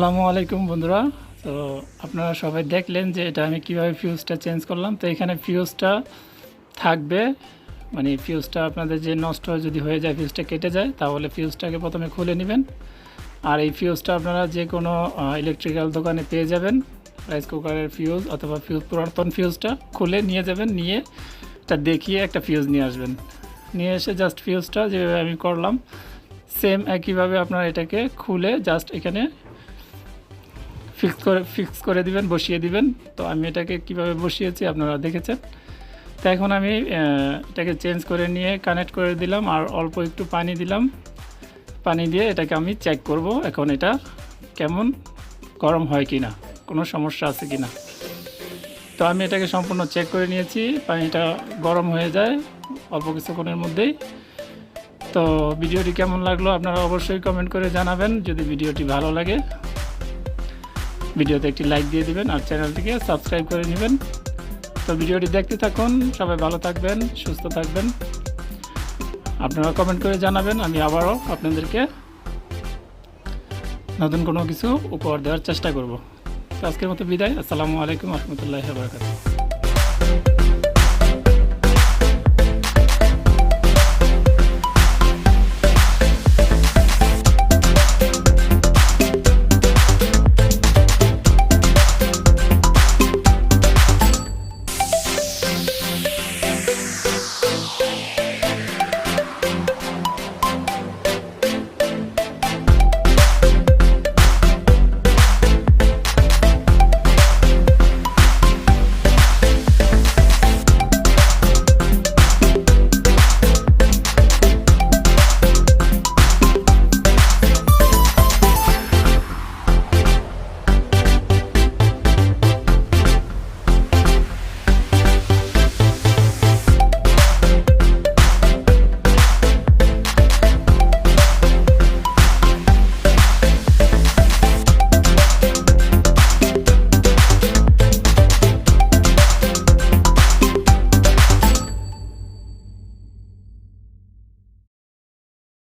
আসসালামু আলাইকুম বন্ধুরা। তো আপনারা সবাই দেখলেন যে এটা আমি কিভাবে ফিউজটা চেঞ্জ করলাম। তো এখানে ফিউজটা থাকবে, মানে ফিউজটা আপনাদের যে নষ্ট যদি হয়ে যায়, ফিউজটা কেটে যায়, তাহলে ফিউজটাকে প্রথমে খুলে নেবেন। আর এই ফিউজটা আপনারা যে কোনো ইলেকট্রিক্যাল দোকানে পেয়ে যাবেন। রাইস কুকারের ফিউজ অথবা পুরাতন ফিউজটা খুলে নিয়ে যাবেন, নিয়ে এটা দেখিয়ে একটা ফিউজ নিয়ে আসবেন। নিয়ে এসে জাস্ট ফিউজটা যেভাবে আমি করলাম সেম একইভাবে আপনারা এটাকে খুলে জাস্ট এখানে ফিক্স করে দিবেন, বসিয়ে দিবেন। তো আমি এটাকে কিভাবে বসিয়েছি আপনারা দেখেছেন। তো এখন আমি এটাকে চেঞ্জ করে নিয়ে কানেক্ট করে দিলাম, আর অল্প একটু পানি দিলাম। পানি দিয়ে এটাকে আমি চেক করব এখন এটা কেমন গরম হয় কি না, কোনো সমস্যা আছে কি না। তো আমি এটাকে সম্পূর্ণ চেক করে নিয়েছি, পানিটা গরম হয়ে যায় অল্প কিছুক্ষণের মধ্যেই। তো ভিডিওটি কেমন লাগলো আপনারা অবশ্যই কমেন্ট করে জানাবেন। যদি ভিডিওটি ভালো লাগে ভিডিওতে একটি লাইক দিয়ে দিবেন, আর চ্যানেলটিকে সাবস্ক্রাইব করে নেবেন। তো ভিডিওটি দেখতে থাকুন, সবাই ভালো থাকবেন, সুস্থ থাকবেন। আপনারা কমেন্ট করে জানাবেন, আমি আবারও আপনাদেরকে নতুন কোনো কিছু উপহার দেওয়ার চেষ্টা করব। তো আজকের মতো বিদায়। আসসালামু আলাইকুম রহমতুল্লাহি ওয়া বারাকাতুহু।